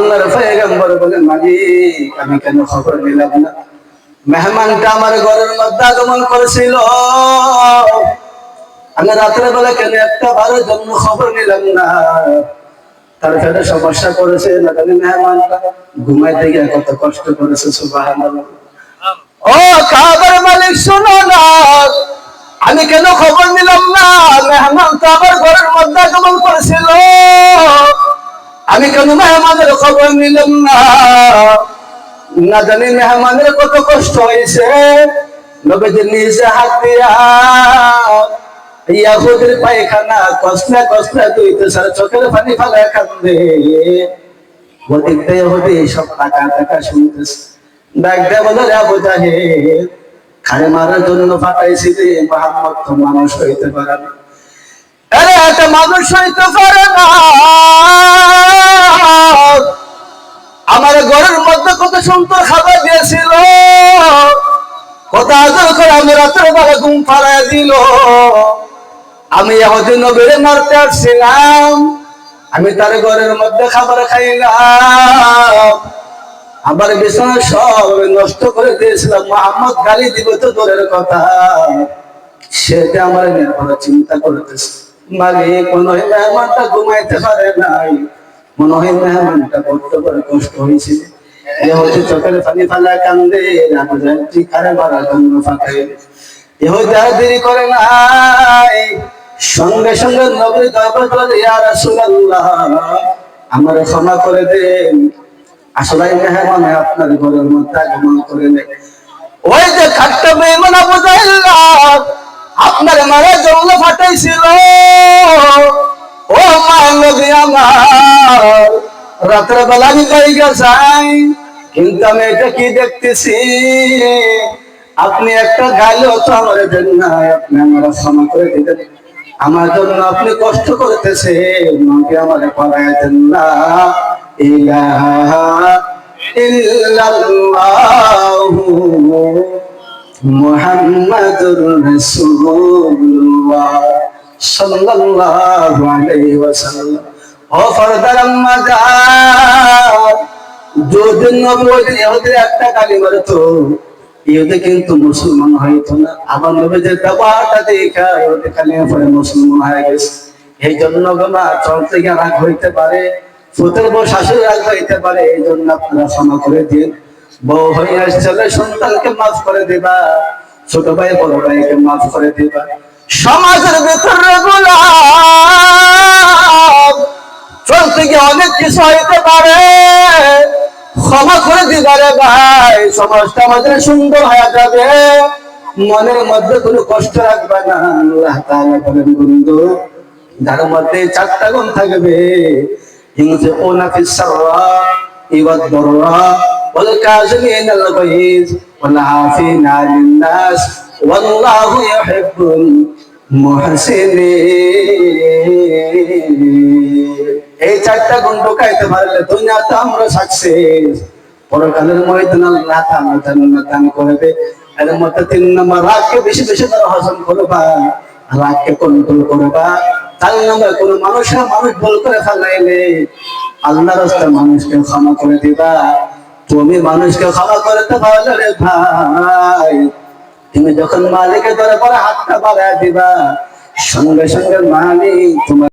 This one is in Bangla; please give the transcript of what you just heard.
আল্লাহর পয়গম্বর বলেন, মালিক আমি কেন খবর নিলাম না? মেহমানটা আমার ঘরের মধ্যে আগমন করেছিল, আমি রাত্রে বেলা কেন একটা বারের জন্য খবর নিলাম না? তার ফেলে সমস্যা করেছে না জানি, মেহমানটা ঘুমাইতে গিয়ে কত কষ্ট করেছে। সুবহানাল্লাহ। ও কাবার মালিক শোনো না, আমি কেন খবর নিলাম না? মেহমান তো আমার ঘরের মধ্যে আগমন করেছিল, আমি কেন মেহমানের খবর নিলাম না? না জানি মেহমানের কত কষ্ট হয়েছে। নবীজি নিজে হাত দিয়া ইয়াহুদের পায়খানা কসলা কসলা দুইতে সারা চোখের পানি ফালা কান্দে। ওদিক দিয়ে ইহুদি সব টাকা টাকা শুনতেছে। ডাক দেয়া বলে, আবু জাহেল, খারে মারার জন্য পাঠাইছি যে মুহাম্মদ তো মানুষ হইতে পারে না। আরে একটা মানুষ হইতে পারে না? আমার ঘরের মধ্যে কত সুন্দর খাবার দিয়েছিল, কত আদর করে আমি রাতের বেলা ঘুম পাড়ায় দিল। আমি ইহুদি নবীর মারতে আসছিলাম, আমি তার ঘরের মধ্যে খাবার খাইলাম, আমার বিছানা সব নষ্ট করে দিয়েছিলাম। মুহাম্মদ গালি দিব তো দূরের কথা, সেটা আমার নির্ভর চিন্তা করতেছে। মালিক মনে হয় মেহমানটা ঘুমাইতে পারে নাই, মনে হয় মেহমানটা বড্ড বড় কষ্ট হয়েছিল। ইহুদি চোখের পানি ফালা কান্দে, ঠিক আরে মারার জন্য ফাঁকাই। ইহুদি আর দেরি করে নাই, সঙ্গে সঙ্গে নবীর দরবারে বলে, ইয়া রাসূলুল্লাহ, আমারে ক্ষমা করে দেন, আসলে মেহমান আপনার ঘরের মধ্যে আগমন করে নেই। ওই যে খাট্টা মেহমান আবু জাহেল আপনার মারার জন্য পাঠাইছিল। ও মা নবী আমার, রাতের বেলা আমি জায়গা যাই, কিন্তু আমি এটা কি দেখতেছি, আপনি একটা গাইলেও তো আমার দেন না, আপনি আমার ক্ষমা করে দিতেন। আমার জন্য আপনি কষ্ট করতেছেন, আমাকে আমার পড়ায় দেন না। ইলাহা ইল্লাল্লাহু মুহাম্মাদুর রাসূলুল্লাহ সাল্লাল্লাহু আলাইহি ওয়াসাল্লাম। ও ফরদার আম্মা জান, যদি নবী ইহুদি একটা কালিমা তো ইহুদি কিন্তু মুসলমান হইতো না। আমার নবীর দাওয়াতটা দেখা ইহুদি কালিমা পড়ে মুসলমান হয়ে গেছে। এই জন্য গোনা চলতে গিয়ে রাগ হইতে পারে, পুত্রের বউ শাশুড়ি রাগ হইতে পারে, এই জন্য আপনারা ক্ষমা করে দিন। বউ হয়ে আসলে সন্তানকে মাফ করে দিবা, ছোট ভাই বড় ভাইকে মাফ করে দিবা। সমাজের ভিতরে গোলাম চলতে গিয়ে অনেক কিছু হইতে পারে, ক্ষমা করে দিবারে ভাই, সমাজটা আমাদের সুন্দর হয়ে যাবে। মনের মধ্যে কোনো কষ্ট রাখবে না। আল্লাহ তাআলা বলেন, বন্ধু যার মধ্যে চারটা গুণ থাকবে, হিংসে ও নাফিস সাররা ইওয়াদ দররা ওয়াল কাযিমিনাল গায়জ ওয়াল আফিনা আনিন নাস ওয়াল্লাহু ইউহিব্বুল মুহসিনিন। এই চারটা গুণ ঢুকাইতে পারলে দুনিয়াতে আমরা সাকসেস, পরকালের ময়দানে আল্লাহ তাআলা জান্নাত দান করবে। এর মধ্যে 3 নম্বর, রাগকে বেশি বেশি করে হজম করবা, রাগকে কন্ট্রোল করবা। 4 নম্বর, কোন মানুষ ভুল করে ফেলাইলে আল্লাহর রাস্তায় মানুষকে ক্ষমা করে দিবা। তুমি মানুষকে ক্ষমা করতে পারলে রে ভাই, তুমি যখন মালিকের দরবারে হাতটা বাড়ায় দিবা, সঙ্গে সঙ্গে মালিক তোমার